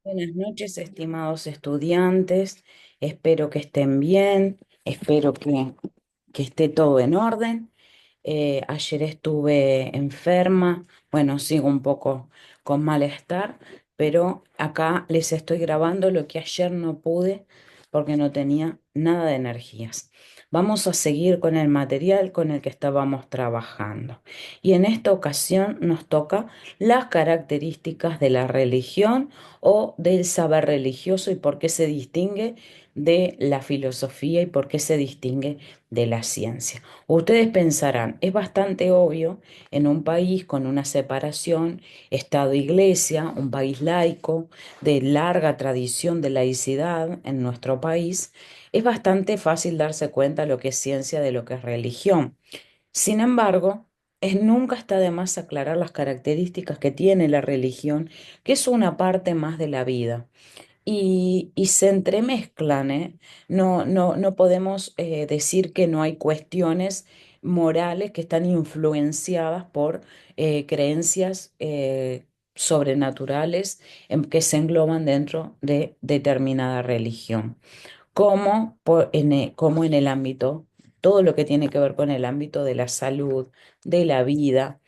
Buenas noches, estimados estudiantes. Espero que estén bien, espero que esté todo en orden. Ayer estuve enferma, bueno, sigo un poco con malestar, pero acá les estoy grabando lo que ayer no pude porque no tenía nada de energías. Vamos a seguir con el material con el que estábamos trabajando. Y en esta ocasión nos toca las características de la religión o del saber religioso y por qué se distingue de la filosofía y por qué se distingue de la ciencia. Ustedes pensarán, es bastante obvio en un país con una separación Estado-Iglesia, un país laico, de larga tradición de laicidad en nuestro país, es bastante fácil darse cuenta lo que es ciencia de lo que es religión. Sin embargo, nunca está de más aclarar las características que tiene la religión, que es una parte más de la vida y se entremezclan, ¿eh? No podemos decir que no hay cuestiones morales que están influenciadas por creencias sobrenaturales que se engloban dentro de determinada religión, como en el ámbito, todo lo que tiene que ver con el ámbito de la salud, de la vida.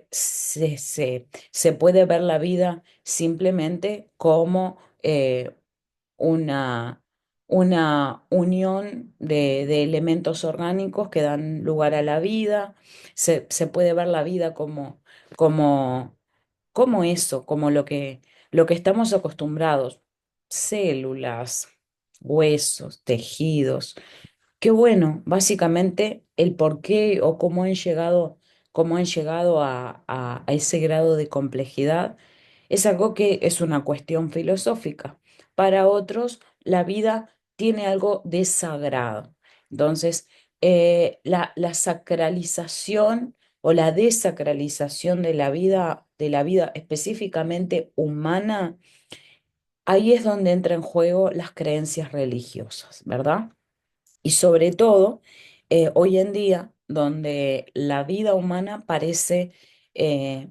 Se puede ver la vida simplemente como una, una unión de elementos orgánicos que dan lugar a la vida. Se puede ver la vida como, como eso, como lo que estamos acostumbrados, células, huesos, tejidos. Qué bueno, básicamente el por qué o cómo han llegado a ese grado de complejidad es algo que es una cuestión filosófica. Para otros, la vida tiene algo de sagrado. Entonces, la sacralización o la desacralización de la vida específicamente humana, ahí es donde entra en juego las creencias religiosas, ¿verdad? Y sobre todo, hoy en día, donde la vida humana parece eh,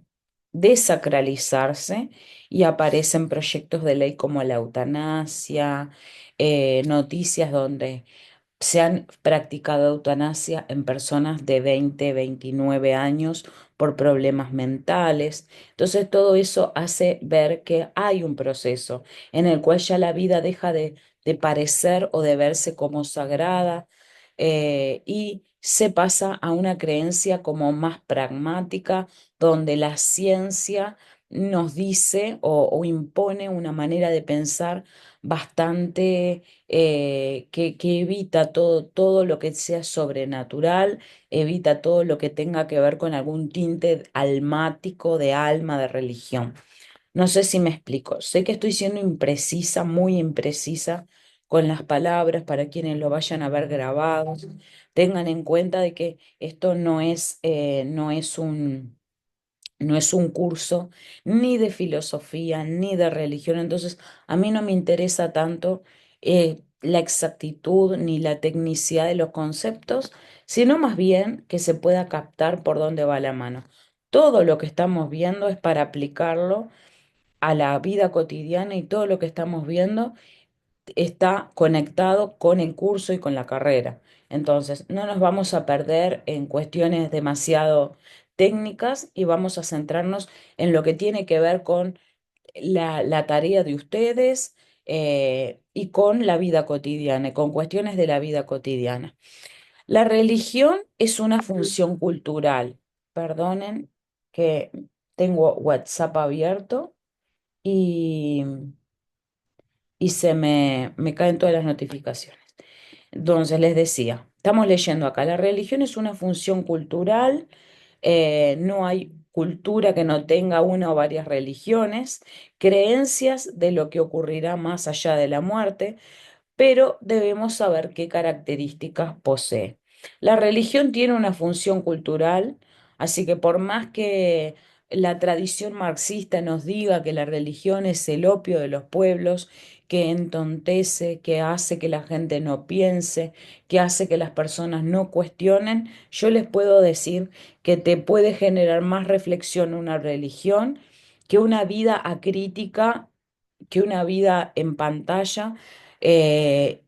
desacralizarse y aparecen proyectos de ley como la eutanasia, noticias donde se han practicado eutanasia en personas de 20, 29 años por problemas mentales. Entonces, todo eso hace ver que hay un proceso en el cual ya la vida deja de parecer o de verse como sagrada, y se pasa a una creencia como más pragmática, donde la ciencia nos dice o impone una manera de pensar bastante que evita todo lo que sea sobrenatural, evita todo lo que tenga que ver con algún tinte almático, de alma, de religión. No sé si me explico. Sé que estoy siendo imprecisa, muy imprecisa con las palabras para quienes lo vayan a ver grabados. Tengan en cuenta de que esto no es un curso ni de filosofía ni de religión. Entonces, a mí no me interesa tanto la exactitud ni la tecnicidad de los conceptos, sino más bien que se pueda captar por dónde va la mano. Todo lo que estamos viendo es para aplicarlo a la vida cotidiana y todo lo que estamos viendo está conectado con el curso y con la carrera. Entonces, no nos vamos a perder en cuestiones demasiado técnicas y vamos a centrarnos en lo que tiene que ver con la tarea de ustedes, y con la vida cotidiana, y con cuestiones de la vida cotidiana. La religión es una función cultural. Perdonen que tengo WhatsApp abierto y, y me caen todas las notificaciones. Entonces, les decía, estamos leyendo acá, la religión es una función cultural, no hay cultura que no tenga una o varias religiones, creencias de lo que ocurrirá más allá de la muerte, pero debemos saber qué características posee. La religión tiene una función cultural, así que por más que la tradición marxista nos diga que la religión es el opio de los pueblos, que entontece, que hace que la gente no piense, que hace que las personas no cuestionen, yo les puedo decir que te puede generar más reflexión una religión que una vida acrítica que una vida en pantalla eh,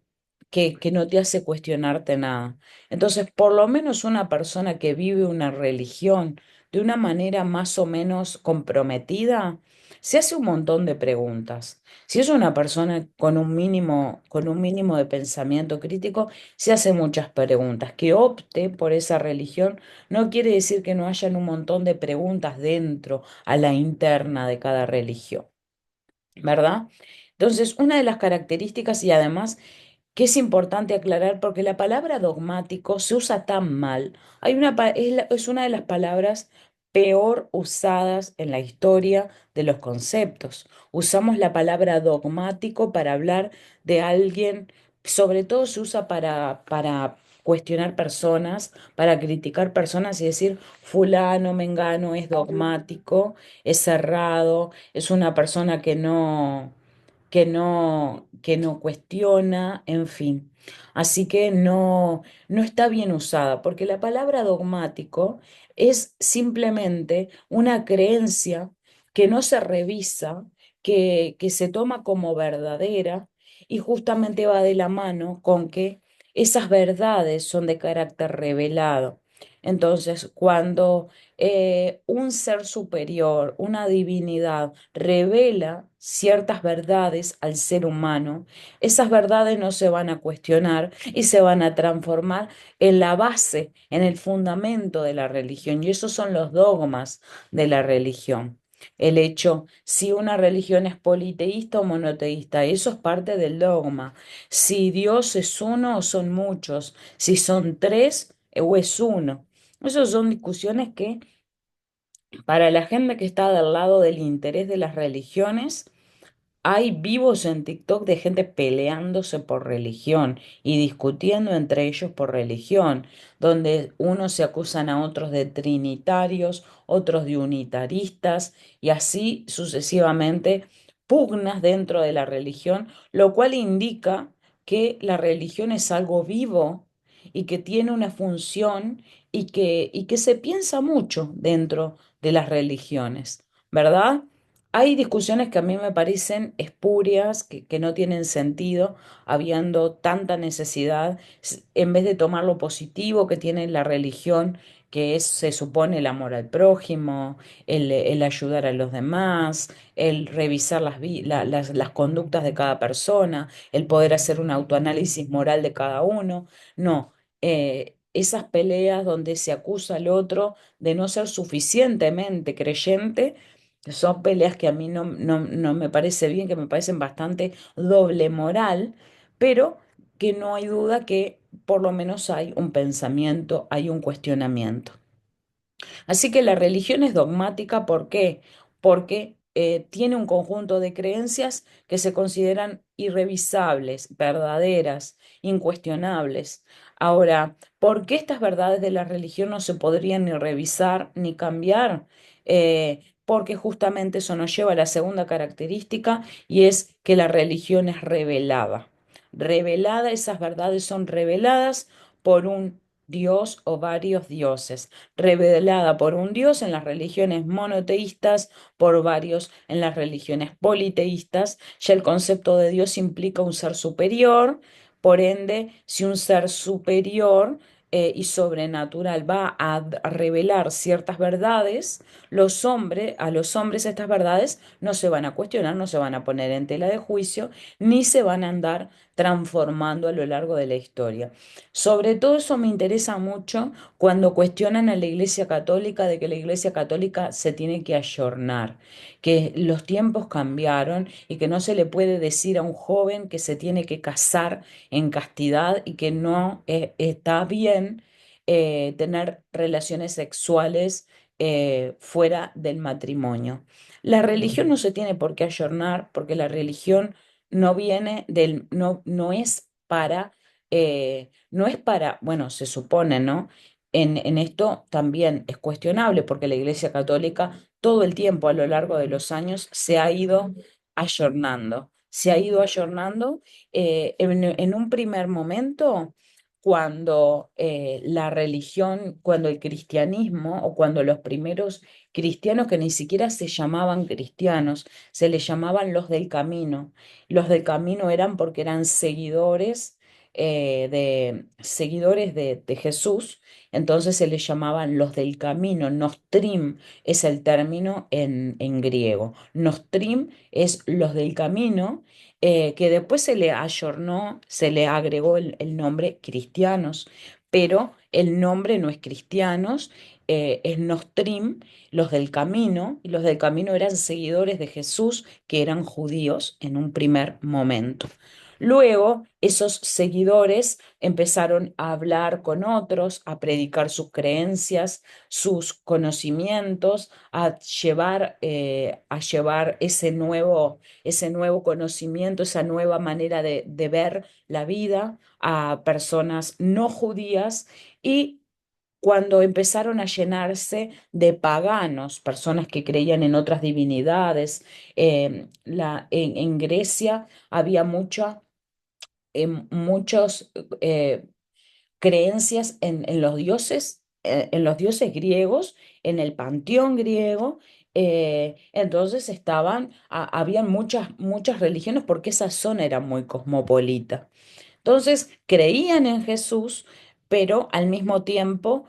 que no te hace cuestionarte nada. Entonces, por lo menos una persona que vive una religión de una manera más o menos comprometida, se hace un montón de preguntas. Si es una persona con un mínimo de pensamiento crítico, se hace muchas preguntas. Que opte por esa religión no quiere decir que no hayan un montón de preguntas dentro a la interna de cada religión, ¿verdad? Entonces, una de las características y además que es importante aclarar porque la palabra dogmático se usa tan mal. Es una de las palabras peor usadas en la historia de los conceptos. Usamos la palabra dogmático para hablar de alguien, sobre todo se usa para cuestionar personas, para criticar personas y decir, fulano, mengano es dogmático, es cerrado, es una persona que no cuestiona, en fin. Así que no, no está bien usada, porque la palabra dogmático es simplemente una creencia que no se revisa, que se toma como verdadera y justamente va de la mano con que esas verdades son de carácter revelado. Entonces, cuando un ser superior, una divinidad, revela ciertas verdades al ser humano, esas verdades no se van a cuestionar y se van a transformar en la base, en el fundamento de la religión. Y esos son los dogmas de la religión. El hecho, si una religión es politeísta o monoteísta, eso es parte del dogma. Si Dios es uno o son muchos, si son tres o es uno. Esas son discusiones que para la gente que está del lado del interés de las religiones, hay vivos en TikTok de gente peleándose por religión y discutiendo entre ellos por religión, donde unos se acusan a otros de trinitarios, otros de unitaristas y así sucesivamente pugnas dentro de la religión, lo cual indica que la religión es algo vivo y que tiene una función y que se piensa mucho dentro de las religiones, ¿verdad? Hay discusiones que a mí me parecen espurias, que no tienen sentido, habiendo tanta necesidad, en vez de tomar lo positivo que tiene la religión, que es, se supone, el amor al prójimo, el ayudar a los demás, el revisar las conductas de cada persona, el poder hacer un autoanálisis moral de cada uno. No, esas peleas donde se acusa al otro de no ser suficientemente creyente son peleas que a mí no me parece bien, que me parecen bastante doble moral, pero que no hay duda que por lo menos hay un pensamiento, hay un cuestionamiento. Así que la religión es dogmática, ¿por qué? Porque tiene un conjunto de creencias que se consideran irrevisables, verdaderas, incuestionables. Ahora, ¿por qué estas verdades de la religión no se podrían ni revisar ni cambiar? Porque justamente eso nos lleva a la segunda característica y es que la religión es revelada. Revelada, esas verdades son reveladas por un Dios o varios dioses, revelada por un Dios en las religiones monoteístas, por varios en las religiones politeístas. Ya el concepto de Dios implica un ser superior, por ende, si un ser superior y sobrenatural va a revelar ciertas verdades, a los hombres estas verdades no se van a cuestionar, no se van a poner en tela de juicio, ni se van a andar transformando a lo largo de la historia. Sobre todo eso me interesa mucho cuando cuestionan a la Iglesia Católica de que la Iglesia Católica se tiene que ayornar, que los tiempos cambiaron y que no se le puede decir a un joven que se tiene que casar en castidad y que no está bien tener relaciones sexuales fuera del matrimonio. La religión no se tiene por qué ayornar porque la religión no es para no es para, bueno, se supone, ¿no? En esto también es cuestionable porque la Iglesia Católica todo el tiempo a lo largo de los años se ha ido ayornando, se ha ido ayornando en un primer momento. cuando la religión, cuando el cristianismo o cuando los primeros cristianos que ni siquiera se llamaban cristianos, se les llamaban los del camino. Los del camino eran porque eran seguidores de Jesús, entonces se les llamaban los del camino. Nostrim es el término en griego. Nostrim es los del camino, que después se le ayornó, se le agregó el nombre cristianos, pero el nombre no es cristianos, es Nostrim, los del camino, y los del camino eran seguidores de Jesús que eran judíos en un primer momento. Luego, esos seguidores empezaron a hablar con otros, a predicar sus creencias, sus conocimientos, a llevar ese nuevo conocimiento, esa nueva manera de ver la vida a personas no judías y cuando empezaron a llenarse de paganos, personas que creían en otras divinidades, en Grecia había muchos creencias en los dioses griegos, en el panteón griego. Entonces habían muchas religiones porque esa zona era muy cosmopolita. Entonces creían en Jesús, pero al mismo tiempo,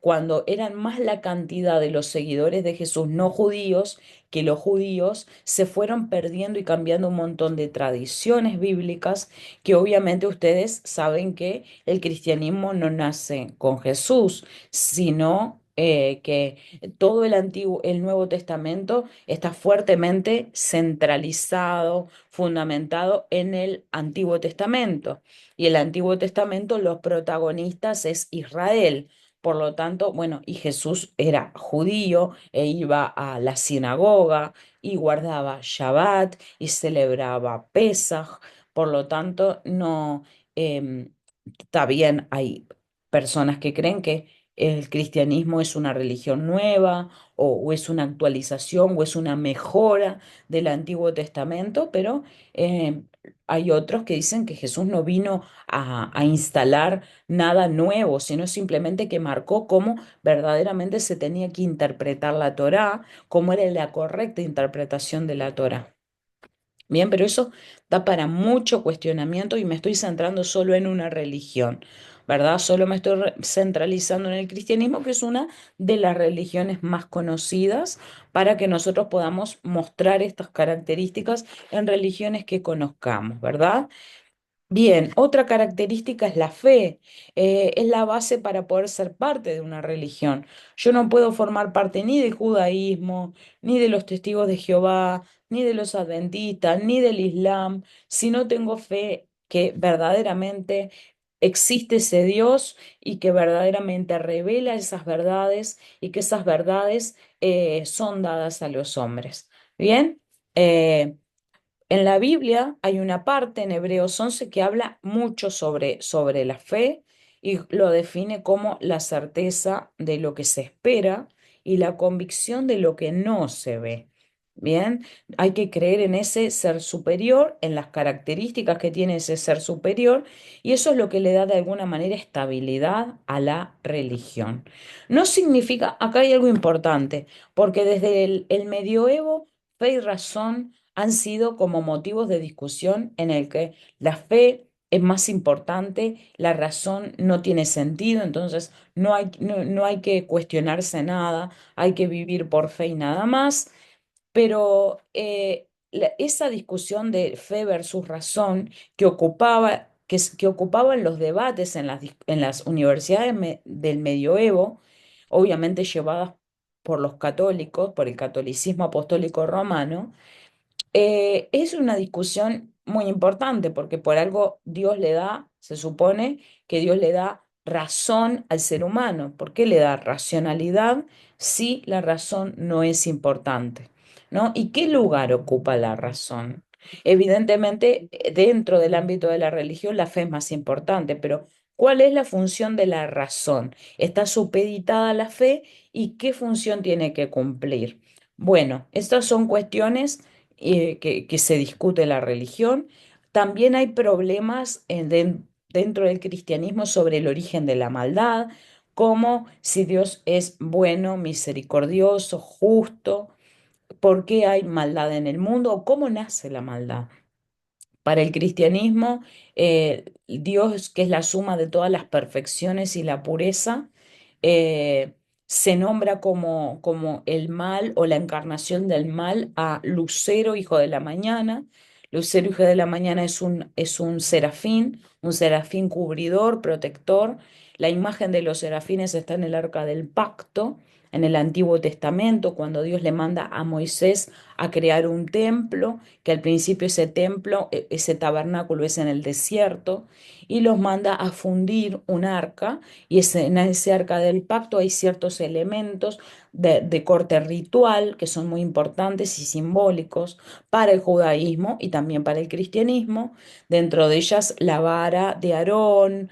cuando eran más la cantidad de los seguidores de Jesús no judíos que los judíos, se fueron perdiendo y cambiando un montón de tradiciones bíblicas que obviamente ustedes saben que el cristianismo no nace con Jesús, sino que todo el Nuevo Testamento está fuertemente centralizado, fundamentado en el Antiguo Testamento. Y el Antiguo Testamento, los protagonistas es Israel. Por lo tanto, bueno, y Jesús era judío e iba a la sinagoga y guardaba Shabbat y celebraba Pesaj. Por lo tanto, no, está bien, hay personas que creen que el cristianismo es una religión nueva o es una actualización o es una mejora del Antiguo Testamento, pero eh, hay otros que dicen que Jesús no vino a instalar nada nuevo, sino simplemente que marcó cómo verdaderamente se tenía que interpretar la Torá, cómo era la correcta interpretación de la Torá. Bien, pero eso da para mucho cuestionamiento y me estoy centrando solo en una religión, ¿verdad? Solo me estoy centralizando en el cristianismo, que es una de las religiones más conocidas, para que nosotros podamos mostrar estas características en religiones que conozcamos, ¿verdad? Bien, otra característica es la fe. Es la base para poder ser parte de una religión. Yo no puedo formar parte ni del judaísmo, ni de los testigos de Jehová, ni de los adventistas, ni del Islam, si no tengo fe que verdaderamente existe ese Dios y que verdaderamente revela esas verdades y que esas verdades son dadas a los hombres. Bien. Eh, en la Biblia hay una parte en Hebreos 11 que habla mucho sobre la fe y lo define como la certeza de lo que se espera y la convicción de lo que no se ve. Bien, hay que creer en ese ser superior, en las características que tiene ese ser superior, y eso es lo que le da de alguna manera estabilidad a la religión. No significa, acá hay algo importante, porque desde el medioevo, fe y razón han sido como motivos de discusión en el que la fe es más importante, la razón no tiene sentido, entonces no hay que cuestionarse nada, hay que vivir por fe y nada más. Pero esa discusión de fe versus razón que ocupaban los debates en las universidades del medioevo, obviamente llevadas por los católicos, por el catolicismo apostólico romano, es una discusión muy importante porque por algo Dios le da, se supone que Dios le da razón al ser humano. ¿Por qué le da racionalidad si la razón no es importante? ¿No? ¿Y qué lugar ocupa la razón? Evidentemente, dentro del ámbito de la religión, la fe es más importante, pero ¿cuál es la función de la razón? ¿Está supeditada a la fe y qué función tiene que cumplir? Bueno, estas son cuestiones que se discute la religión. También hay problemas dentro del cristianismo sobre el origen de la maldad, como si Dios es bueno, misericordioso, justo, por qué hay maldad en el mundo o cómo nace la maldad. Para el cristianismo, Dios, que es la suma de todas las perfecciones y la pureza, eh, se nombra como el mal o la encarnación del mal a Lucero, hijo de la mañana. Lucero, hijo de la mañana, es un serafín cubridor, protector. La imagen de los serafines está en el Arca del Pacto, en el Antiguo Testamento, cuando Dios le manda a Moisés a crear un templo, que al principio ese templo, ese tabernáculo es en el desierto, y los manda a fundir un arca, y en ese arca del pacto hay ciertos elementos de corte ritual que son muy importantes y simbólicos para el judaísmo y también para el cristianismo, dentro de ellas la vara de Aarón,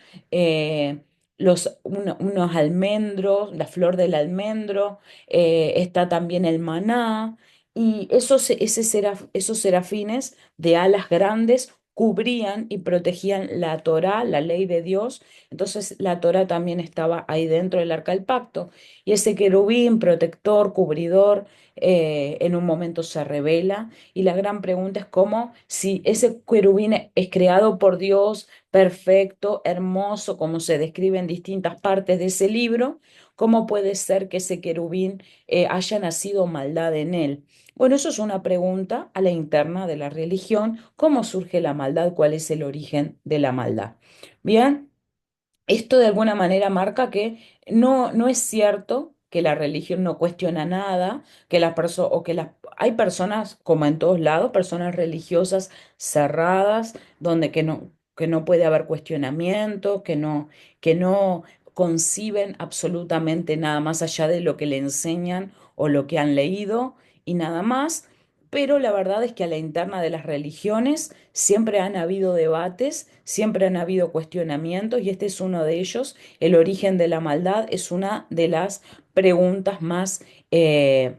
unos almendros, la flor del almendro, está también el maná, y esos serafines de alas grandes cubrían y protegían la Torá, la ley de Dios. Entonces la Torá también estaba ahí dentro del arca del pacto. Y ese querubín, protector, cubridor, en un momento se revela. Y la gran pregunta es cómo, si ese querubín es creado por Dios, perfecto, hermoso, como se describe en distintas partes de ese libro, ¿cómo puede ser que ese querubín haya nacido maldad en él? Bueno, eso es una pregunta a la interna de la religión. ¿Cómo surge la maldad? ¿Cuál es el origen de la maldad? Bien. Esto de alguna manera marca que no es cierto que la religión no cuestiona nada, que las personas o que hay personas, como en todos lados, personas religiosas cerradas, donde que no puede haber cuestionamiento, que no conciben absolutamente nada más allá de lo que le enseñan o lo que han leído y nada más. Pero la verdad es que a la interna de las religiones siempre han habido debates, siempre han habido cuestionamientos y este es uno de ellos. El origen de la maldad es una de las preguntas eh,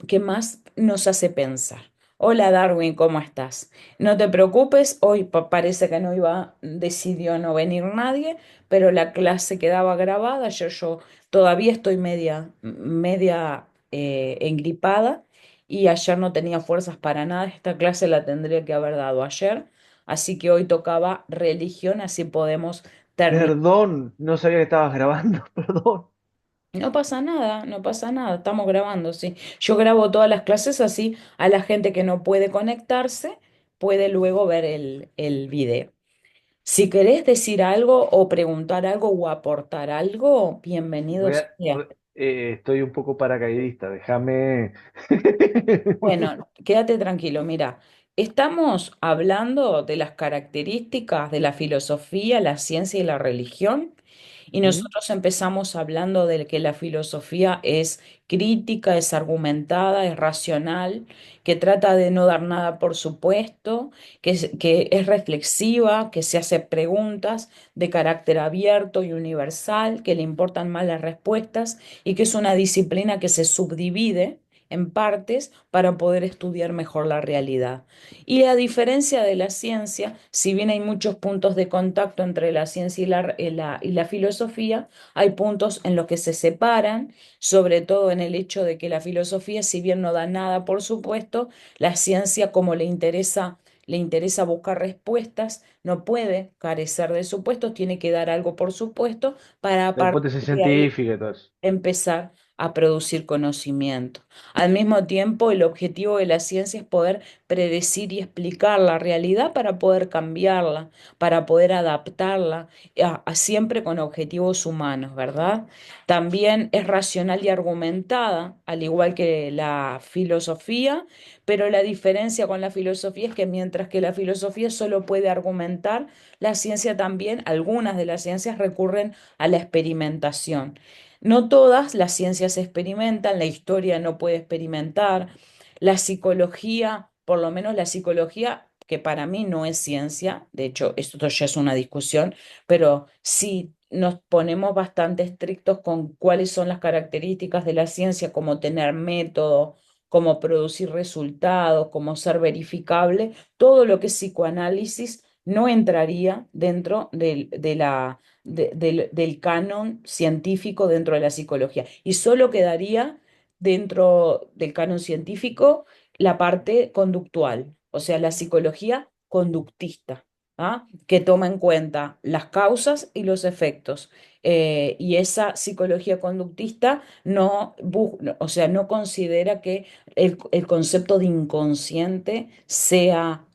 que más nos hace pensar. Hola Darwin, ¿cómo estás? No te preocupes, hoy parece que decidió no venir nadie, pero la clase quedaba grabada. Yo todavía estoy media engripada y ayer no tenía fuerzas para nada. Esta clase la tendría que haber dado ayer, así que hoy tocaba religión, así podemos terminar. Perdón, no sabía que estabas grabando, perdón. No pasa nada, no pasa nada, estamos grabando, sí. Yo grabo todas las clases así a la gente que no puede conectarse puede luego ver el video. Si querés decir algo o preguntar algo o aportar algo, bienvenido sea. Estoy un poco paracaidista, déjame. Bueno, quédate tranquilo, mira, estamos hablando de las características de la filosofía, la ciencia y la religión, y ¿Mm? nosotros empezamos hablando de que la filosofía es crítica, es argumentada, es racional, que trata de no dar nada por supuesto, que es reflexiva, que se hace preguntas de carácter abierto y universal, que le importan más las respuestas y que es una disciplina que se subdivide en partes para poder estudiar mejor la realidad. Y a diferencia de la ciencia, si bien hay muchos puntos de contacto entre la ciencia y la filosofía, hay puntos en los que se separan, sobre todo en el hecho de que la filosofía, si bien no da nada, por supuesto, la ciencia, como le interesa buscar respuestas, no puede carecer de supuestos, tiene que dar algo por supuesto para a La partir hipótesis de ahí científica y todo eso. empezar a producir conocimiento. Al mismo tiempo, el objetivo de la ciencia es poder predecir y explicar la realidad para poder cambiarla, para poder adaptarla, siempre con objetivos humanos, ¿verdad? También es racional y argumentada, al igual que la filosofía, pero la diferencia con la filosofía es que mientras que la filosofía solo puede argumentar, la ciencia también, algunas de las ciencias recurren a la experimentación. No todas las ciencias experimentan, la historia no puede experimentar, la psicología, por lo menos la psicología, que para mí no es ciencia, de hecho, esto ya es una discusión, pero si nos ponemos bastante estrictos con cuáles son las características de la ciencia, como tener método, como producir resultados, como ser verificable, todo lo que es psicoanálisis no entraría dentro del canon científico dentro de la psicología y solo quedaría dentro del canon científico la parte conductual, o sea, la psicología conductista, ¿ah? Que toma en cuenta las causas y los efectos. Y esa psicología conductista o sea, no considera que el concepto de inconsciente sea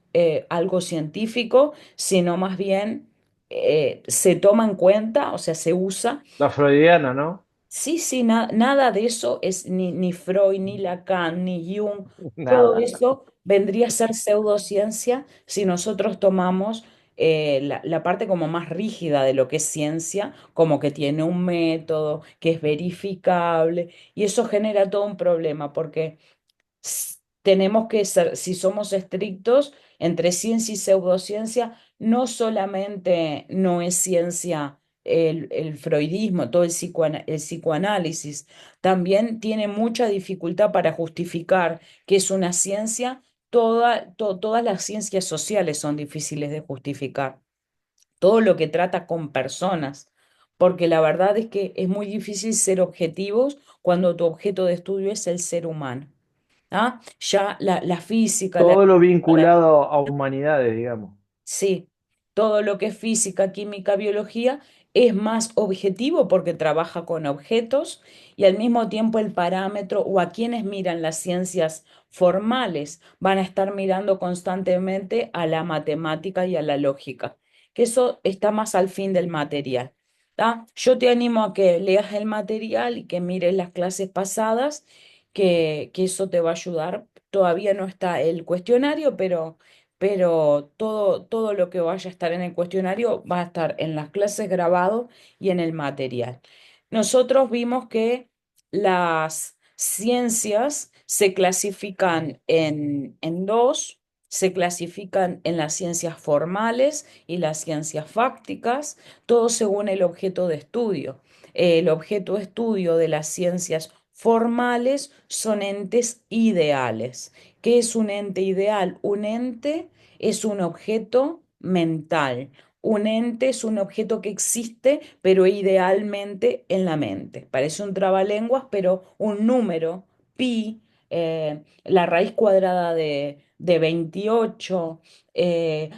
algo científico, sino más bien se toma en cuenta, o sea, se usa. La freudiana, ¿no? Sí, sí, nada de eso es ni Freud, ni Lacan, ni Jung. Todo Nada. eso vendría a ser pseudociencia si nosotros tomamos la parte como más rígida de lo que es ciencia, como que tiene un método, que es verificable, y eso genera todo un problema, porque tenemos que ser, si somos estrictos entre ciencia y pseudociencia, no solamente no es ciencia el freudismo, todo el psicoanálisis, también tiene mucha dificultad para justificar que es una ciencia. Todas las ciencias sociales son difíciles de justificar, todo lo que trata con personas, porque la verdad es que es muy difícil ser objetivos cuando tu objeto de estudio es el ser humano. ¿Ah? Ya la física, Todo lo la- vinculado a humanidades, digamos. sí, todo lo que es física, química, biología es más objetivo porque trabaja con objetos y al mismo tiempo el parámetro o a quienes miran las ciencias formales van a estar mirando constantemente a la matemática y a la lógica, que eso está más al fin del material. ¿Tá? Yo te animo a que leas el material y que mires las clases pasadas, que eso te va a ayudar. Todavía no está el cuestionario, pero todo lo que vaya a estar en el cuestionario va a estar en las clases grabado y en el material. Nosotros vimos que las ciencias se clasifican en dos, se clasifican en las ciencias formales y las ciencias fácticas, todo según el objeto de estudio. El objeto de estudio de las ciencias formales son entes ideales. ¿Qué es un ente ideal? Un ente es un objeto mental. Un ente es un objeto que existe, pero idealmente en la mente. Parece un trabalenguas, pero un número, pi, la raíz cuadrada de 28,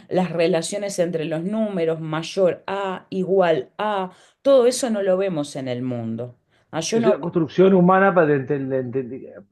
las relaciones entre los números, mayor a, igual a, todo eso no lo vemos en el mundo. Ah, yo Es no una construcción humana para es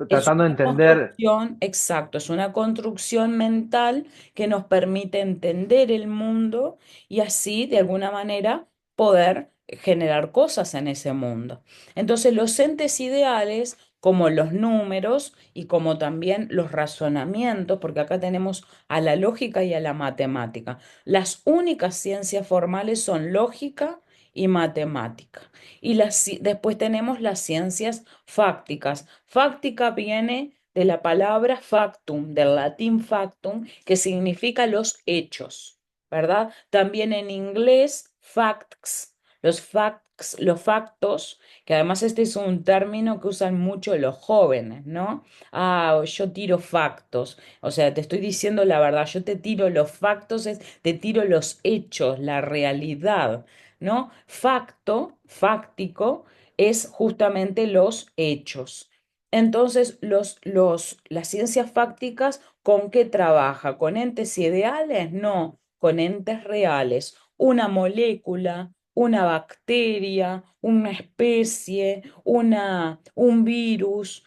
tratando de una entender. construcción, exacto, es una construcción mental que nos permite entender el mundo y así, de alguna manera, poder generar cosas en ese mundo. Entonces, los entes ideales, como los números y como también los razonamientos, porque acá tenemos a la lógica y a la matemática. Las únicas ciencias formales son lógica y matemática. Y después tenemos las ciencias fácticas. Fáctica viene de la palabra factum, del latín factum, que significa los hechos, ¿verdad? También en inglés, facts, los factos, que además este es un término que usan mucho los jóvenes, ¿no? Ah, yo tiro factos, o sea, te estoy diciendo la verdad, yo te tiro los factos, te tiro los hechos, la realidad, ¿no? Facto, fáctico, es justamente los hechos. Entonces, las ciencias fácticas, ¿con qué trabaja? ¿Con entes ideales? No, con entes reales. Una molécula, una bacteria, una especie, un virus,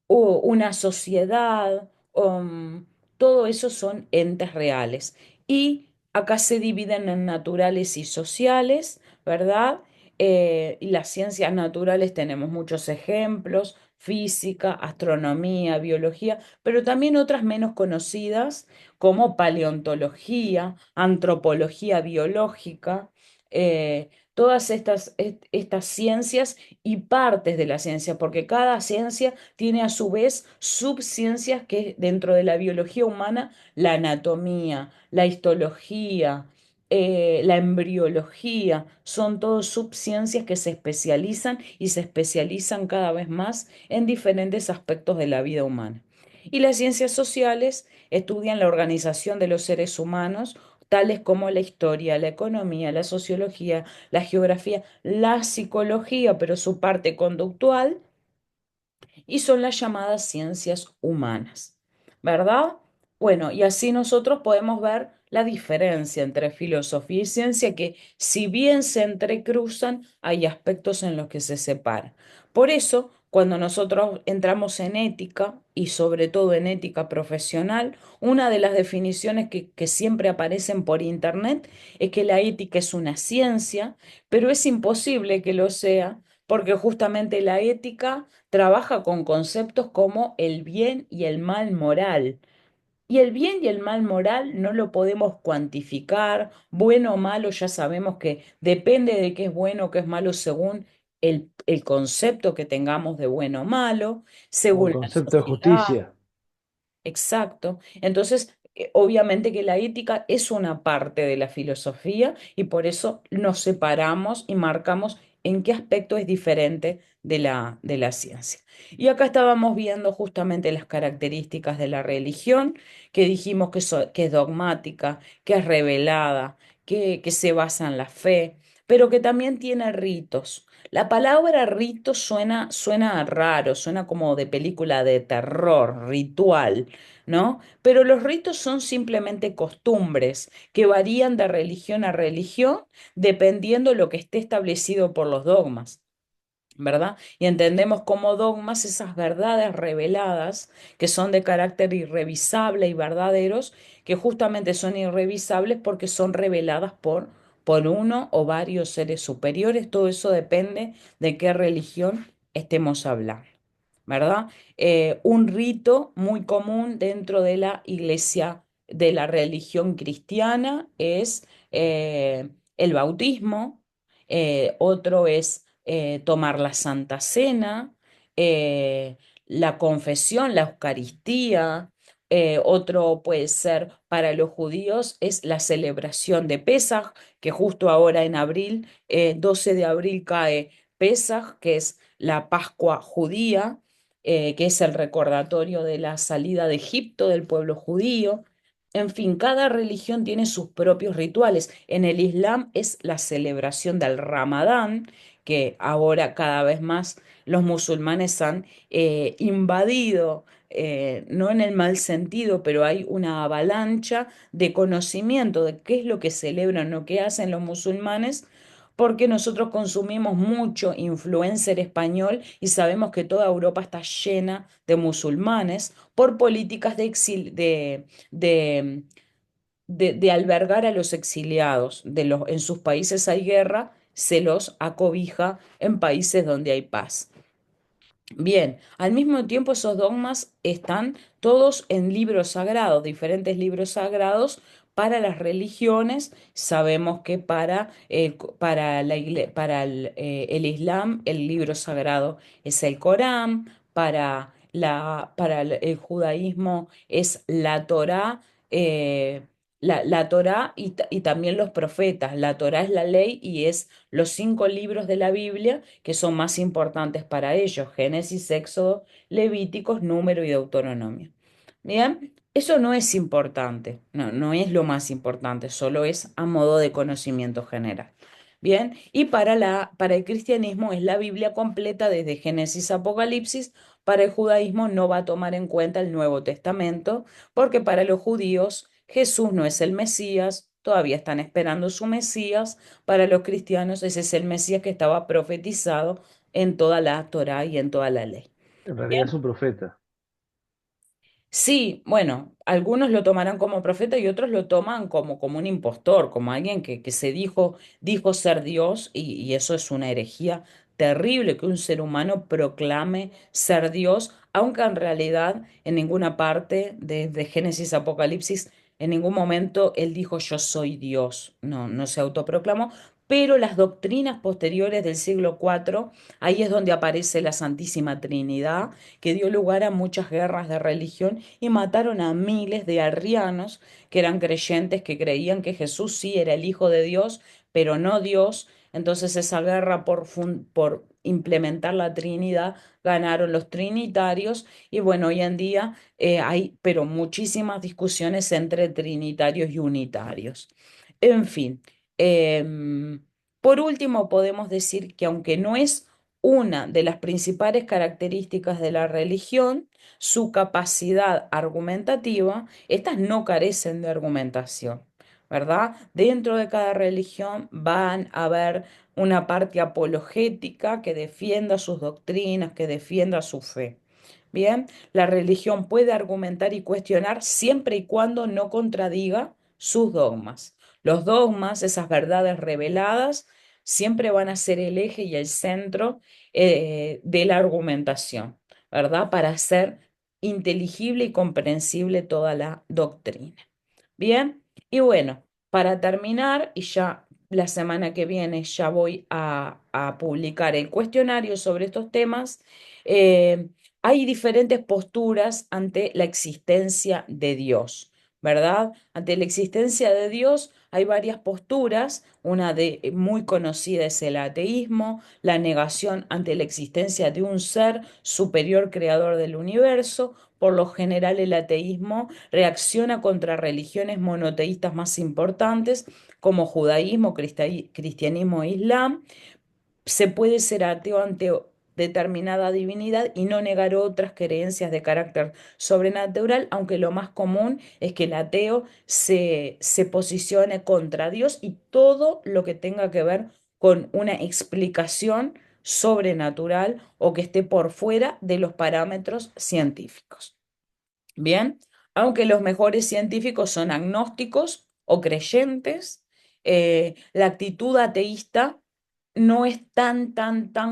o una sociedad, todo eso son entes reales. Y acá se dividen en naturales y sociales, ¿verdad? Y las ciencias naturales tenemos muchos ejemplos, física, astronomía, biología, pero también otras menos conocidas como paleontología, antropología biológica, todas estas ciencias y partes de la ciencia, porque cada ciencia tiene a su vez subciencias que dentro de la biología humana, la anatomía, la histología, la embriología, son todos subciencias que se especializan y se especializan cada vez más en diferentes aspectos de la vida humana. Y las ciencias sociales estudian la organización de los seres humanos tales como la historia, la economía, la sociología, la geografía, la psicología, pero su parte conductual, y son las llamadas ciencias humanas, ¿verdad? Bueno, y así nosotros podemos ver la diferencia entre filosofía y ciencia, que si bien se entrecruzan, hay aspectos en los que se separan. Por eso, cuando nosotros entramos en ética, y sobre todo en ética profesional, una de las definiciones que siempre aparecen por internet es que la ética es una ciencia, pero es imposible que lo sea, porque justamente la ética trabaja con conceptos como el bien y el mal moral. Y el bien y el mal moral no lo podemos cuantificar, bueno o malo, ya sabemos que depende de qué es bueno o qué es malo según el concepto que tengamos de bueno o malo, Como según la concepto de sociedad. justicia. Exacto. Entonces, obviamente que la ética es una parte de la filosofía y por eso nos separamos y marcamos en qué aspecto es diferente de la ciencia. Y acá estábamos viendo justamente las características de la religión, que dijimos que es dogmática, que es revelada, que se basa en la fe, pero que también tiene ritos. La palabra rito suena raro, suena como de película de terror, ritual, ¿no? Pero los ritos son simplemente costumbres que varían de religión a religión dependiendo de lo que esté establecido por los dogmas. ¿Verdad? Y entendemos como dogmas esas verdades reveladas que son de carácter irrevisable y verdaderos, que justamente son irrevisables porque son reveladas por uno o varios seres superiores. Todo eso depende de qué religión estemos hablando. ¿Verdad? Un rito muy común dentro de la iglesia, de la religión cristiana, es el bautismo, otro es tomar la Santa Cena, la confesión, la Eucaristía, otro puede ser para los judíos es la celebración de Pesaj, que justo ahora en abril, 12 de abril cae Pesaj, que es la Pascua judía, que es el recordatorio de la salida de Egipto del pueblo judío. En fin, cada religión tiene sus propios rituales. En el Islam es la celebración del Ramadán, que ahora cada vez más los musulmanes han invadido, no en el mal sentido, pero hay una avalancha de conocimiento de qué es lo que celebran o qué hacen los musulmanes, porque nosotros consumimos mucho influencer español y sabemos que toda Europa está llena de musulmanes por políticas de, de albergar a los exiliados. En sus países hay guerra, se los acobija en países donde hay paz. Bien, al mismo tiempo esos dogmas están todos en libros sagrados, diferentes libros sagrados para las religiones. Sabemos que para el Islam el libro sagrado es el Corán, para el judaísmo es la Torá, la Torá y también los profetas. La Torá es la ley y es los 5 libros de la Biblia que son más importantes para ellos: Génesis, Éxodo, Levíticos, Número y Deuteronomio. Bien, eso no es importante, no es lo más importante, solo es a modo de conocimiento general. Bien, y para el cristianismo es la Biblia completa desde Génesis a Apocalipsis. Para el judaísmo no va a tomar en cuenta el Nuevo Testamento, porque para los judíos Jesús no es el Mesías, todavía están esperando su Mesías. Para los cristianos ese es el Mesías que estaba profetizado en toda la Torá y en toda la ley. En realidad es Bien. un profeta. Sí, bueno, algunos lo tomarán como profeta y otros lo toman como un impostor, como alguien que se dijo ser Dios, y eso es una herejía terrible que un ser humano proclame ser Dios, aunque en realidad en ninguna parte de Génesis a Apocalipsis, en ningún momento él dijo yo soy Dios, no se autoproclamó. Pero las doctrinas posteriores del siglo IV, ahí es donde aparece la Santísima Trinidad, que dio lugar a muchas guerras de religión y mataron a miles de arrianos que eran creyentes, que creían que Jesús sí era el Hijo de Dios, pero no Dios. Entonces esa guerra implementar la Trinidad, ganaron los trinitarios y bueno, hoy en día hay, pero muchísimas discusiones entre trinitarios y unitarios. En fin, por último, podemos decir que aunque no es una de las principales características de la religión, su capacidad argumentativa, estas no carecen de argumentación, ¿verdad? Dentro de cada religión van a haber una parte apologética que defienda sus doctrinas, que defienda su fe. Bien, la religión puede argumentar y cuestionar siempre y cuando no contradiga sus dogmas. Los dogmas, esas verdades reveladas, siempre van a ser el eje y el centro de la argumentación, ¿verdad? Para hacer inteligible y comprensible toda la doctrina. Bien, y bueno, para terminar, y ya la semana que viene ya voy a publicar el cuestionario sobre estos temas, eh, hay diferentes posturas ante la existencia de Dios, ¿verdad? Ante la existencia de Dios hay varias posturas, una de muy conocida es el ateísmo, la negación ante la existencia de un ser superior creador del universo. Por lo general, el ateísmo reacciona contra religiones monoteístas más importantes como judaísmo, cristianismo e islam. Se puede ser ateo ante determinada divinidad y no negar otras creencias de carácter sobrenatural, aunque lo más común es que el ateo se posicione contra Dios y todo lo que tenga que ver con una explicación sobrenatural o que esté por fuera de los parámetros científicos. Bien, aunque los mejores científicos son agnósticos o creyentes, la actitud ateísta no es tan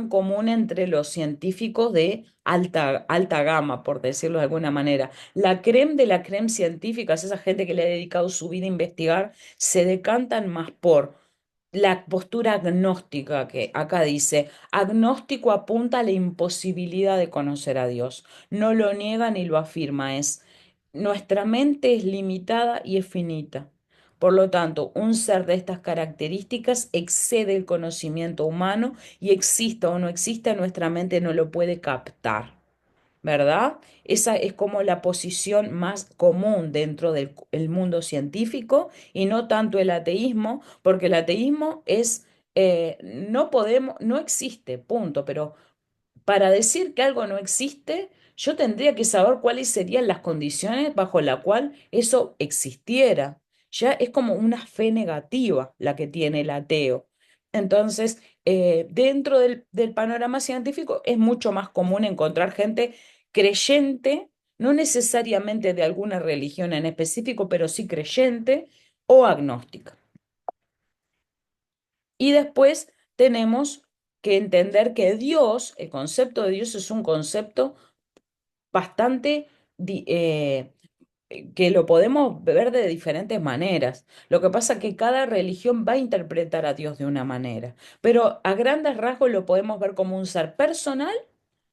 común entre los científicos de alta gama, por decirlo de alguna manera. La creme de la creme científica, esa gente que le ha dedicado su vida a investigar, se decantan más por la postura agnóstica que acá dice, agnóstico apunta a la imposibilidad de conocer a Dios. No lo niega ni lo afirma, es nuestra mente es limitada y es finita. Por lo tanto, un ser de estas características excede el conocimiento humano y exista o no exista, nuestra mente no lo puede captar. ¿Verdad? Esa es como la posición más común dentro del el mundo científico y no tanto el ateísmo, porque el ateísmo es, no podemos, no existe, punto, pero para decir que algo no existe, yo tendría que saber cuáles serían las condiciones bajo la cual eso existiera. Ya es como una fe negativa la que tiene el ateo. Entonces, dentro del panorama científico es mucho más común encontrar gente creyente, no necesariamente de alguna religión en específico, pero sí creyente o agnóstica. Y después tenemos que entender que Dios, el concepto de Dios es un concepto bastante que lo podemos ver de diferentes maneras. Lo que pasa es que cada religión va a interpretar a Dios de una manera, pero a grandes rasgos lo podemos ver como un ser personal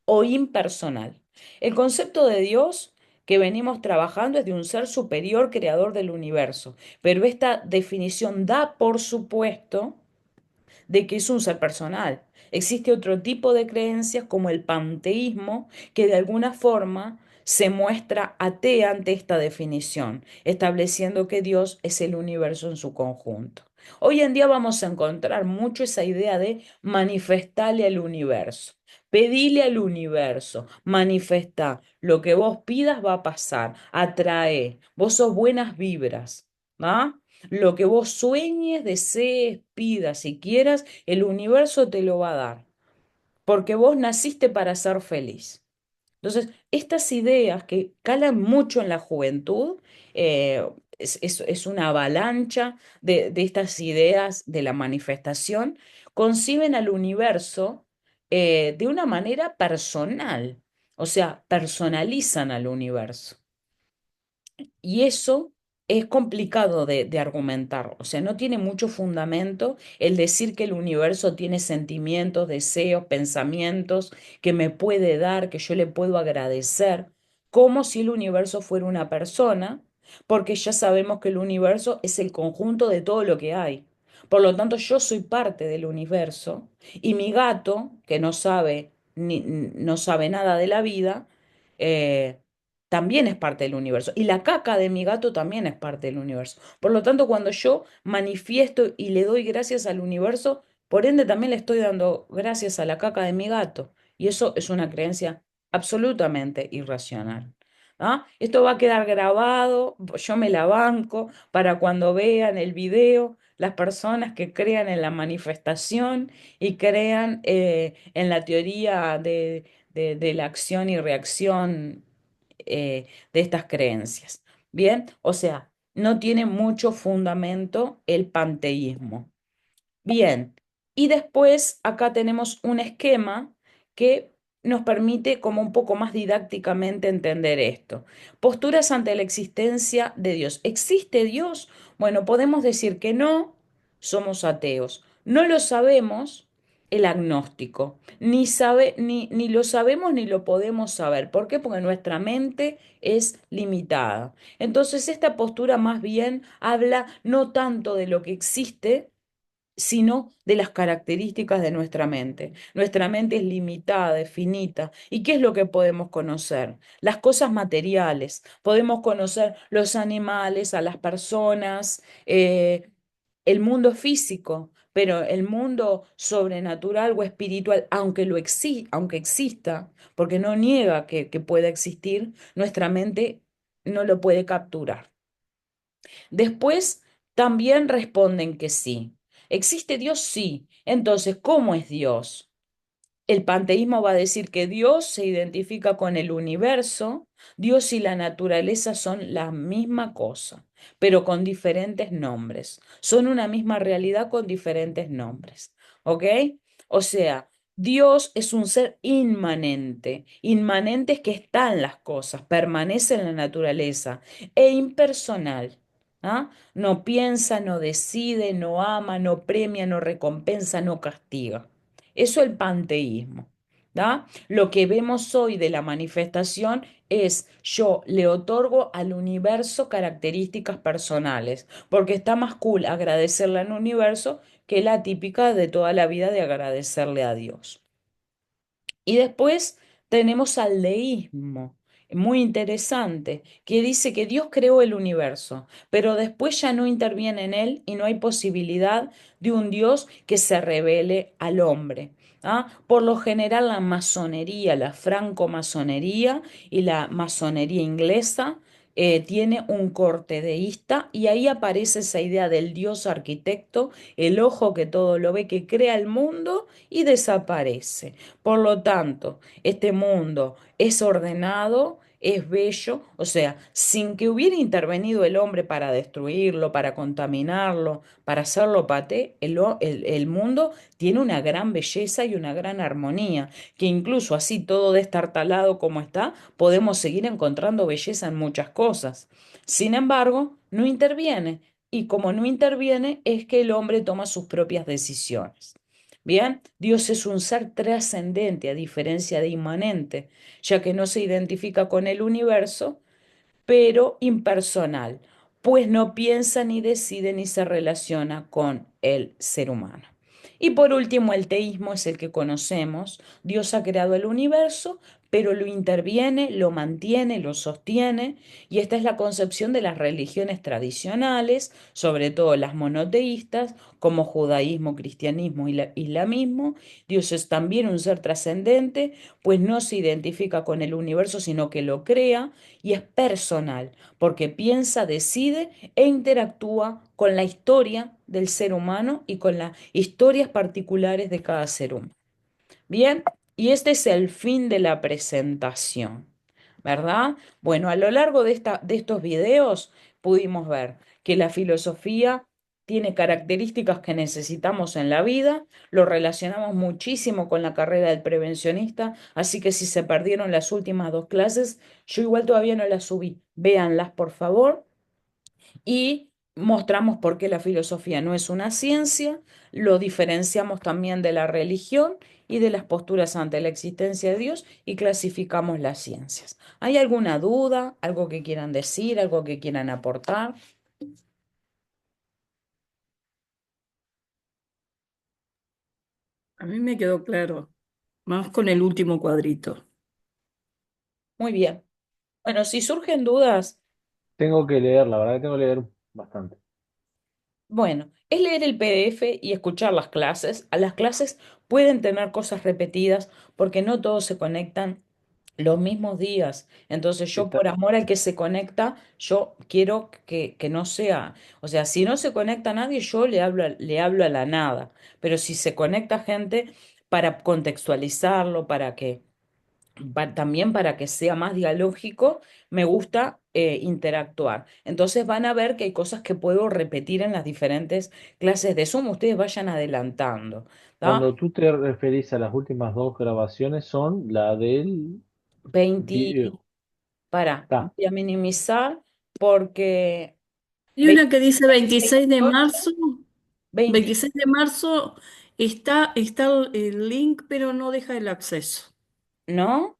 o impersonal. El concepto de Dios que venimos trabajando es de un ser superior creador del universo, pero esta definición da por supuesto de que es un ser personal. Existe otro tipo de creencias como el panteísmo que de alguna forma se muestra atea ante esta definición, estableciendo que Dios es el universo en su conjunto. Hoy en día vamos a encontrar mucho esa idea de manifestarle al universo. Pedile al universo, manifesta, lo que vos pidas va a pasar, atrae, vos sos buenas vibras, ¿ah? Lo que vos sueñes, desees, pidas y quieras, el universo te lo va a dar, porque vos naciste para ser feliz. Entonces, estas ideas que calan mucho en la juventud, es una avalancha de estas ideas de la manifestación, conciben al universo de una manera personal, o sea, personalizan al universo. Y eso es complicado de argumentar, o sea, no tiene mucho fundamento el decir que el universo tiene sentimientos, deseos, pensamientos que me puede dar, que yo le puedo agradecer, como si el universo fuera una persona, porque ya sabemos que el universo es el conjunto de todo lo que hay. Por lo tanto, yo soy parte del universo y mi gato, que no sabe, no sabe nada de la vida, eh, también es parte del universo. Y la caca de mi gato también es parte del universo. Por lo tanto, cuando yo manifiesto y le doy gracias al universo, por ende también le estoy dando gracias a la caca de mi gato. Y eso es una creencia absolutamente irracional. ¿Ah? Esto va a quedar grabado, yo me la banco para cuando vean el video, las personas que crean en la manifestación y crean en la teoría de la acción y reacción de estas creencias. Bien, o sea, no tiene mucho fundamento el panteísmo. Bien, y después acá tenemos un esquema que nos permite como un poco más didácticamente entender esto. Posturas ante la existencia de Dios. ¿Existe Dios? Bueno, podemos decir que no, somos ateos. No lo sabemos, el agnóstico. Ni lo sabemos ni lo podemos saber. ¿Por qué? Porque nuestra mente es limitada. Entonces, esta postura más bien habla no tanto de lo que existe, sino de las características de nuestra mente. Nuestra mente es limitada, es finita. ¿Y qué es lo que podemos conocer? Las cosas materiales. Podemos conocer los animales, a las personas, el mundo físico, pero el mundo sobrenatural o espiritual, aunque exista, porque no niega que pueda existir, nuestra mente no lo puede capturar. Después también responden que sí. ¿Existe Dios? Sí. Entonces, ¿cómo es Dios? El panteísmo va a decir que Dios se identifica con el universo, Dios y la naturaleza son la misma cosa, pero con diferentes nombres. Son una misma realidad con diferentes nombres. ¿Ok? O sea, Dios es un ser inmanente. Inmanente es que está en las cosas, permanece en la naturaleza e impersonal. ¿Ah? No piensa, no decide, no ama, no premia, no recompensa, no castiga. Eso es el panteísmo. ¿Da? Lo que vemos hoy de la manifestación es yo le otorgo al universo características personales, porque está más cool agradecerle al universo que la típica de toda la vida de agradecerle a Dios. Y después tenemos al deísmo, muy interesante, que dice que Dios creó el universo, pero después ya no interviene en él y no hay posibilidad de un Dios que se revele al hombre. ¿Ah? Por lo general la masonería, la francomasonería y la masonería inglesa tiene un corte deísta y ahí aparece esa idea del Dios arquitecto, el ojo que todo lo ve, que crea el mundo y desaparece. Por lo tanto, este mundo es ordenado, es bello, o sea, sin que hubiera intervenido el hombre para destruirlo, para contaminarlo, para hacerlo paté, el mundo tiene una gran belleza y una gran armonía, que incluso así todo destartalado como está, podemos seguir encontrando belleza en muchas cosas. Sin embargo, no interviene, y como no interviene, es que el hombre toma sus propias decisiones. Bien, Dios es un ser trascendente a diferencia de inmanente, ya que no se identifica con el universo, pero impersonal, pues no piensa ni decide ni se relaciona con el ser humano. Y por último, el teísmo es el que conocemos. Dios ha creado el universo, pero lo interviene, lo mantiene, lo sostiene, y esta es la concepción de las religiones tradicionales, sobre todo las monoteístas, como judaísmo, cristianismo y islamismo. Dios es también un ser trascendente, pues no se identifica con el universo, sino que lo crea y es personal, porque piensa, decide e interactúa con la historia del ser humano y con las historias particulares de cada ser humano. Bien, y este es el fin de la presentación, ¿verdad? Bueno, a lo largo de estos videos pudimos ver que la filosofía tiene características que necesitamos en la vida, lo relacionamos muchísimo con la carrera del prevencionista, así que si se perdieron las últimas dos clases, yo igual todavía no las subí, véanlas por favor y mostramos por qué la filosofía no es una ciencia, lo diferenciamos también de la religión y de las posturas ante la existencia de Dios y clasificamos las ciencias. ¿Hay alguna duda, algo que quieran decir, algo que quieran aportar? A mí me quedó claro, más con el último cuadrito. Muy bien. Bueno, si surgen dudas, Tengo que leer, la verdad que tengo que leer bastante. bueno, es leer el PDF y escuchar las clases. A las clases pueden tener cosas repetidas porque no todos se conectan los mismos días. Entonces yo Está, por amor al que se conecta, yo quiero que no sea, o sea, si no se conecta nadie, yo le hablo a la nada. Pero si se conecta gente para contextualizarlo, para que también para que sea más dialógico, me gusta interactuar. Entonces van a ver que hay cosas que puedo repetir en las diferentes clases de Zoom. Ustedes vayan adelantando. ¿Tá? cuando tú te referís a las últimas dos grabaciones, son la del 20, video. Está. voy a minimizar porque Hay una que dice 26, 26 de 28, marzo. 20, 26 de marzo está el link, pero no deja el acceso. ¿no?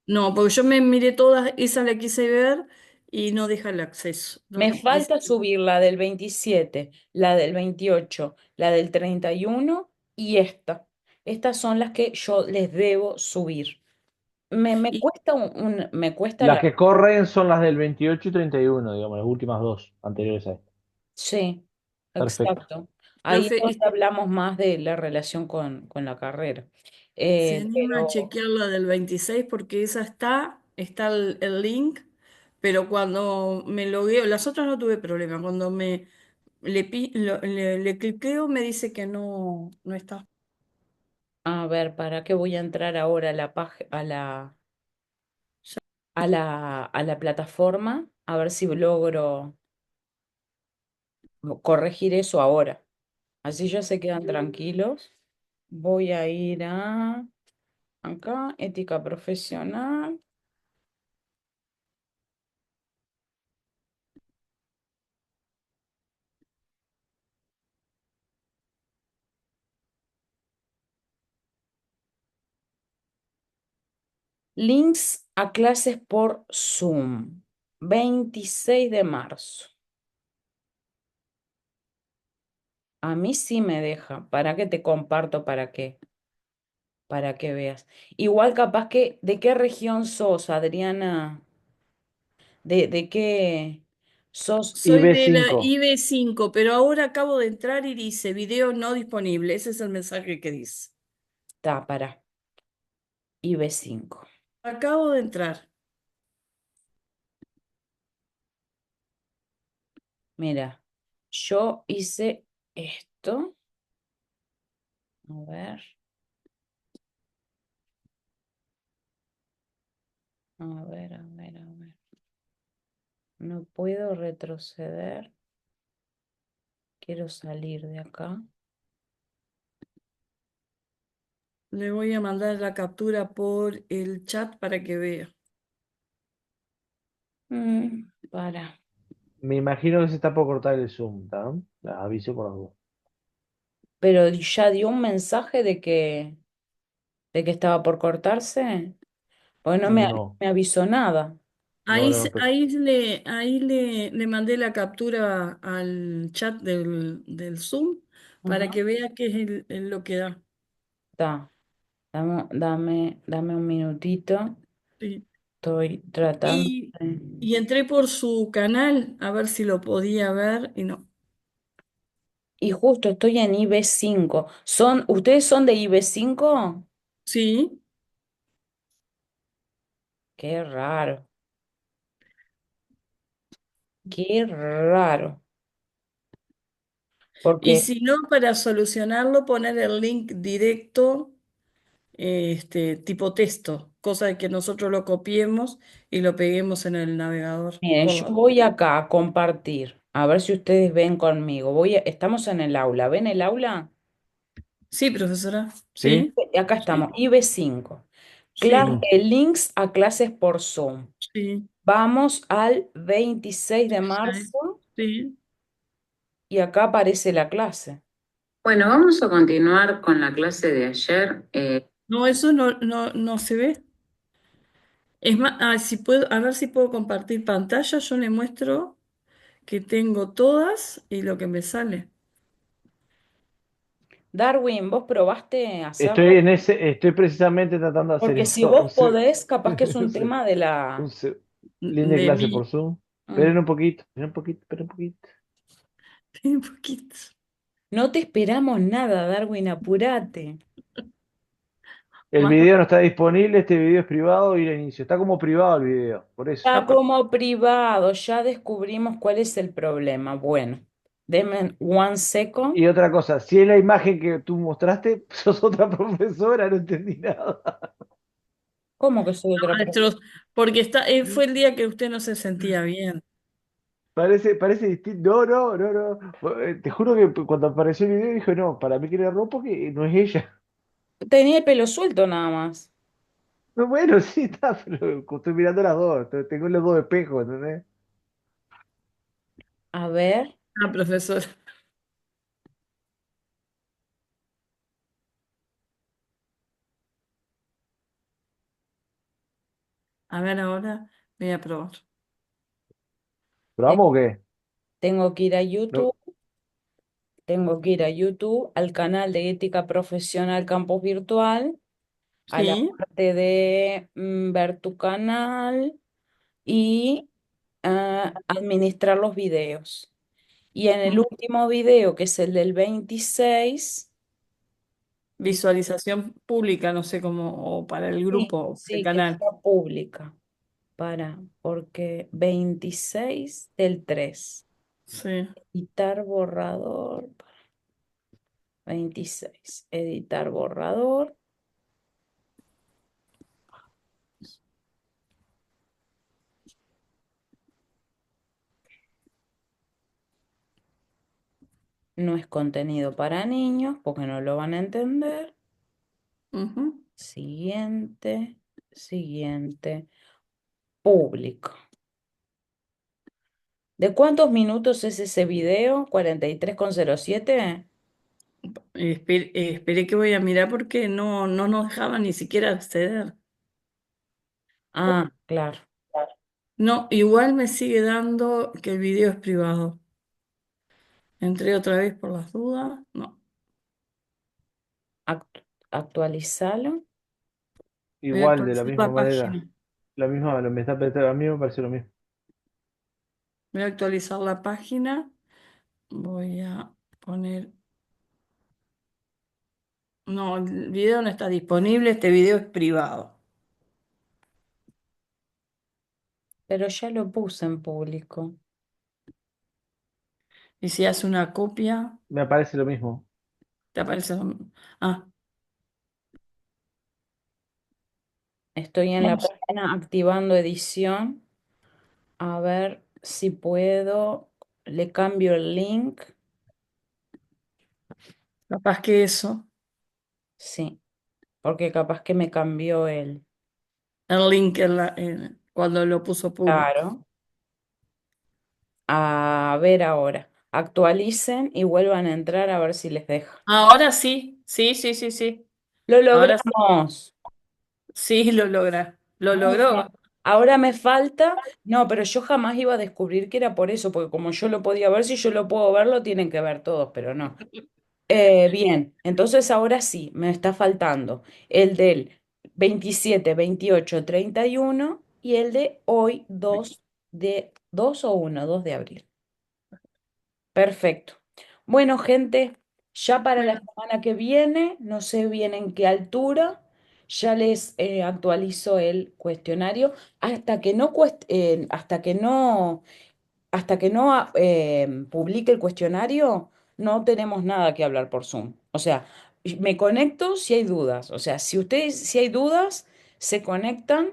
No, porque yo me miré todas, esa la quise ver y no deja el acceso. Me No, dice, falta subir la del 27, la del 28, la del 31 y esta. Estas son las que yo les debo subir. Me y, cuesta me cuesta Las la. que corren son las del 28 y 31, digamos, las últimas dos anteriores a esta. Sí, Perfecto. exacto. Ahí es profe, donde hablamos más de la relación con la carrera. se anima a Pero, chequear la del 26 porque esa está el link, pero cuando me logueo, las otras no tuve problema. Cuando le cliqueo me dice que no está. a ver, ¿para qué voy a entrar ahora a la a la plataforma? A ver si logro corregir eso ahora. Así ya se quedan tranquilos. Voy a ir a acá, ética profesional. Links a clases por Zoom. 26 de marzo. A mí sí me deja. ¿Para qué te comparto? ¿Para qué? Para que veas. Igual capaz que, ¿de qué región sos, Adriana? ¿De qué sos? Y Soy b de la cinco IB5, pero ahora acabo de entrar y dice video no disponible. Ese es el mensaje que dice. Está, para. IB5. Acabo de entrar. Mira, yo hice esto. A ver, a ver, a ver, a ver. No puedo retroceder. Quiero salir de acá. Le voy a mandar la captura por el chat para que vea. Para. Me imagino que se está por cortar el Zoom, ¿está? Aviso por las dudas. Pero ya dio un mensaje de que estaba por cortarse. Pues no No, me avisó nada. no, no. Le mandé la captura al chat del Zoom para Ajá. que vea qué es lo que da. Está. Dame un minutito. Sí. Estoy tratando Y, de- y entré por su canal a ver si lo podía ver y no. Y justo estoy en IB5. ¿Ustedes son de IB5? Sí. Qué raro. Qué raro. Y Porque, si no, para solucionarlo, poner el link directo, tipo texto, cosa de que nosotros lo copiemos y lo peguemos en el navegador. miren, yo voy acá a compartir. A ver si ustedes ven conmigo. Estamos en el aula. ¿Ven el aula? Sí, profesora. ¿Sí? Sí, Acá estamos, sí, IB5. sí, Links a clases por Zoom. sí, Vamos al 26 de sí, marzo sí. y acá aparece la clase. Bueno, vamos a continuar con la clase de ayer. No, eso no se ve. Es más, si puedo, a ver si puedo compartir pantalla, yo le muestro que tengo todas y lo que me sale. Darwin, ¿vos probaste Estoy hacerlo? en estoy precisamente tratando de hacer Porque si eso. vos podés, capaz que es un Sí, tema de un la... se- línea de de clase por mí. Zoom. Mm. Esperen un poquito, esperen un poquito. Un poquito. No te esperamos nada, Darwin, apurate. El Más video no está disponible, este video es privado y el inicio. Está como privado el video, por eso. Está capaz. como privado, ya descubrimos cuál es el problema. Bueno, denme one second. Y otra cosa, si es la imagen que tú mostraste, sos otra profesora, no entendí nada. ¿Cómo que soy otra persona? Maestros, porque fue el día que usted no se sentía bien. Parece distinto. No, no, no, no. Te juro que cuando apareció el video dije, no, para mí que era ropa que no es ella. Tenía el pelo suelto nada más. No, bueno, sí está, pero estoy mirando las dos. Tengo los dos espejos, ¿entendés? A ver, Ah, profesor. A ver, ahora voy a probar. te- ¿Probamos o qué? tengo que ir a No. YouTube, tengo que ir a YouTube, al canal de Ética Profesional Campus Virtual, a la Sí, parte de ver tu canal y administrar los videos. Y en el mm, último video, que es el del 26, visualización pública, no sé cómo, o para el sí, grupo, o para el sí, que canal. sea pública, porque 26 del 3 Sí. editar borrador, 26 editar borrador, no es contenido para niños porque no lo van a entender. Ujú. Siguiente, siguiente, público. ¿De cuántos minutos es ese video? 43,07. Esperé que voy a mirar porque no nos dejaba ni siquiera acceder. Ah, claro. No, igual me sigue dando que el video es privado. Entré otra vez por las dudas. No, Actualizalo. voy a Igual, de la actualizar misma la manera. página. La misma, me está, a mí me pareció lo mismo. Voy a actualizar la página. Voy a poner... No, el video no está disponible. Este video es privado. Pero ya lo puse en público. Y si hace una copia, Me parece lo mismo. te aparece... Ah, Estoy en la vamos. página activando edición. A ver si puedo. Le cambio el link. Capaz que eso. Sí, porque capaz que me cambió el. El link cuando lo puso público. Claro. A ver ahora. Actualicen y vuelvan a entrar a ver si les deja. Ahora sí. Sí, sí, sí, sí. ¡Lo Ahora logramos! sí lo logra. Lo Muy bien. logró. Ahora me falta. No, pero yo jamás iba a descubrir que era por eso, porque como yo lo podía ver, si yo lo puedo ver, lo tienen que ver todos, pero no. Bien, entonces ahora sí, me está faltando el del 27, 28, 31 y el de hoy 2 o 1, 2 de abril. Perfecto. Bueno, gente, ya para la Bueno, semana que viene, no sé bien en qué altura, ya les actualizo el cuestionario hasta que no publique el cuestionario, no tenemos nada que hablar por Zoom. O sea, me conecto si hay dudas. O sea, si hay dudas, se conectan.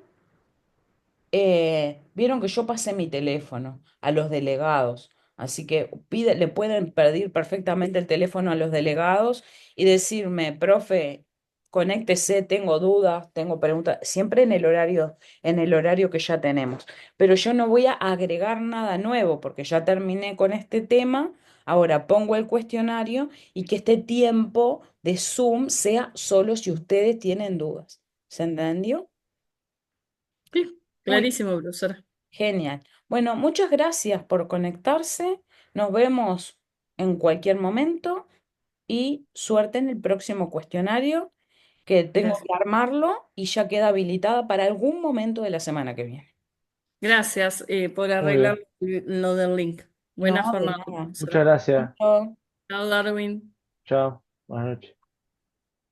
Vieron que yo pasé mi teléfono a los delegados. Así que le pueden pedir perfectamente el teléfono a los delegados y decirme, profe, conéctese, tengo dudas, tengo preguntas, siempre en el horario que ya tenemos. Pero yo no voy a agregar nada nuevo porque ya terminé con este tema. Ahora pongo el cuestionario y que este tiempo de Zoom sea solo si ustedes tienen dudas. ¿Se entendió? sí, Muy clarísimo, profesora. genial. Bueno, muchas gracias por conectarse. Nos vemos en cualquier momento y suerte en el próximo cuestionario, que tengo Gracias. que armarlo y ya queda habilitada para algún momento de la semana que viene. Gracias por Muy arreglar bien. lo del link. Buena No, de jornada, nada. Muchas profesora. gracias. Chao. Chao, Darwin. Chao. Buenas noches.